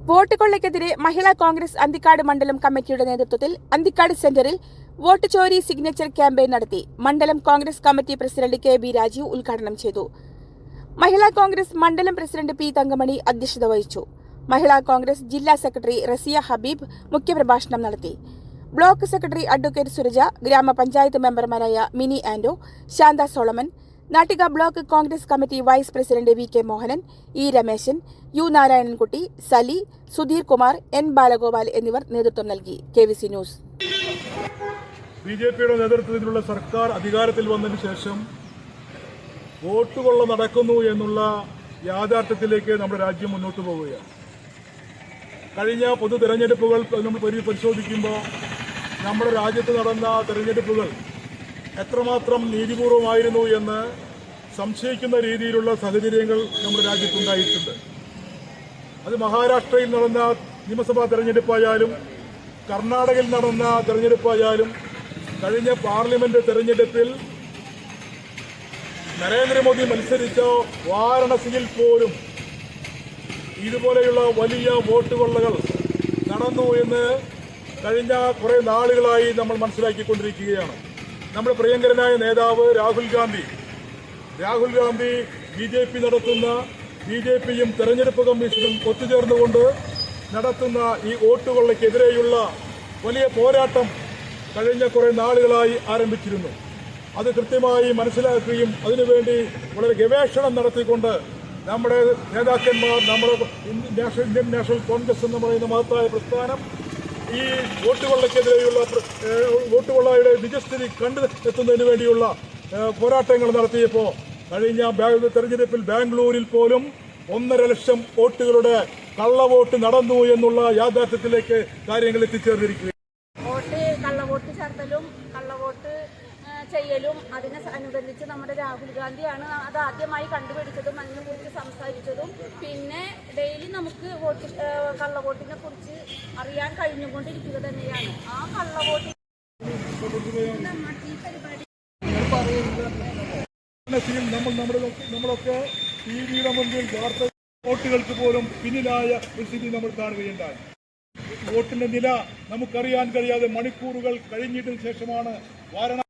Vote കൊള്ളയ്ക്കെതിരെ മഹിളാ കോൺഗ്രസ് അന്തിക്കാട് മണ്ഡലം കമ്മിറ്റിയുടെ നേതൃത്വത്തിൽ അന്തിക്കാട് സെന്ററിൽ വോട്ട് ചോരി സിഗ്നേച്ചർ ക്യാമ്പയിൻ നടത്തി. മണ്ഡലം Congress committee president K B Rajeev ഉദ്ഘാടനം ചെയ്തു. മഹിളാ കോൺഗ്രസ് മണ്ഡലം പ്രസിഡന്റ് പി തങ്കമണി അധ്യക്ഷത വഹിച്ചു. മഹിളാ കോൺഗ്രസ് ജില്ലാ സെക്രട്ടറി റസിയ ഹബീബ് മുഖ്യപ്രഭാഷണം നടത്തി. ബ്ലോക്ക് സെക്രട്ടറി അഡ്വക്കേറ്റ് സുരജ, ഗ്രാമപഞ്ചായത്ത് മെമ്പർമാരായ Mini Ando, Shantha Solomon, Nattika block Congress committee vice president V K Mohanan, E Rameshan, U Narayanankutty, Sali, Sudheer Kumar, N Balagopal എന്നിവർ നേതൃത്വം നൽകി. KVC news. ബിജെപിയുടെ നേതൃത്വത്തിലുള്ള സർക്കാർ അധികാരത്തിൽ വന്നതിന് ശേഷം വോട്ടുകൊള്ള നടക്കുന്നു എന്നുള്ള യാഥാർത്ഥ്യത്തിലേക്ക് നമ്മുടെ രാജ്യം മുന്നോട്ട് പോവുകയാണ്. കഴിഞ്ഞ പൊതു തെരഞ്ഞെടുപ്പുകൾ നമ്മൾ പരിശോധിക്കുമ്പോൾ നമ്മുടെ രാജ്യത്ത് നടന്ന തെരഞ്ഞെടുപ്പുകൾ എത്രമാത്രം നീതിപൂർവമായിരുന്നു എന്ന് സംശയിക്കുന്ന രീതിയിലുള്ള സാഹചര്യങ്ങൾ നമ്മുടെ രാജ്യത്തുണ്ടായിട്ടുണ്ട്. അത് മഹാരാഷ്ട്രയിൽ നടന്ന നിയമസഭാ തെരഞ്ഞെടുപ്പായാലും കർണാടകയിൽ നടന്ന തെരഞ്ഞെടുപ്പായാലും കഴിഞ്ഞ പാർലമെന്റ് തെരഞ്ഞെടുപ്പിൽ നരേന്ദ്രമോദി മത്സരിച്ച വാരണസിയിൽ പോലും ഇതുപോലെയുള്ള വലിയ വോട്ടുകൊള്ളകൾ നടന്നു എന്ന് കഴിഞ്ഞ കുറേ നാളുകളായി നമ്മൾ മനസ്സിലാക്കിക്കൊണ്ടിരിക്കുകയാണ്. നമ്മുടെ പ്രിയങ്കരനായ നേതാവ് രാഹുൽ ഗാന്ധി BJP നടത്തുന്ന BJPയും തെരഞ്ഞെടുപ്പ് കമ്മീഷനും ഒത്തുചേർന്നുകൊണ്ട് നടത്തുന്ന ഈ വോട്ടുകൊള്ളയ്ക്കെതിരെയുള്ള വലിയ പോരാട്ടം കഴിഞ്ഞ കുറേ നാളുകളായി ആരംഭിച്ചിരുന്നു. അത് കൃത്യമായി മനസ്സിലാക്കുകയും അതിനുവേണ്ടി വളരെ ഗവേഷണം നടത്തിക്കൊണ്ട് നമ്മുടെ നേതാക്കന്മാർ, നമ്മുടെ ഇന്ത്യൻ നാഷണൽ കോൺഗ്രസ് എന്ന് പറയുന്ന മഹത്തായ പ്രസ്ഥാനം ഈ വോട്ടുകൊള്ളയുടെ നിജസ്ഥിതി കണ്ടെത്തുന്നതിന് വേണ്ടിയുള്ള പോരാട്ടങ്ങൾ നടത്തിയപ്പോൾ കഴിഞ്ഞ തെരഞ്ഞെടുപ്പിൽ ബാംഗ്ലൂരിൽ പോലും 1.5 ലക്ഷം വോട്ടുകളുടെ കള്ളവോട്ട് നടന്നു എന്നുള്ള യാഥാർത്ഥ്യത്തിലേക്ക് കാര്യങ്ങൾ എത്തിച്ചേർന്നിരിക്കുകയാണ്. കള്ളവോട്ട് ചേർത്തലും കള്ളവോട്ട് ചെയ്യലും അതിനനുബന്ധിച്ച് നമ്മുടെ രാഹുൽ ഗാന്ധിയാണ് അത് ആദ്യമായി കണ്ടുപിടിച്ചതും അതിനെക്കുറിച്ച് സംസാരിച്ചതും. പിന്നെ ഡെയിലി നമുക്ക് കള്ളവോട്ടിനെ കുറിച്ച് അറിയാൻ കഴിഞ്ഞുകൊണ്ടിരിക്കുക തന്നെയാണ്. ആ കള്ളവോട്ട് നമ്മളൊക്കെ ടിവിയുടെ മുൻപിൽ വാർത്ത വോട്ടുകൾക്ക് പോലും പിന്നിലായ ഒരു സ്ഥിതി നമ്മൾ കാണുകയുണ്ടായി. വോട്ടിന്റെ നില നമുക്കറിയാൻ കഴിയാതെ മണിക്കൂറുകൾ കഴിഞ്ഞിട്ടതിന് ശേഷമാണ് വാരണാസി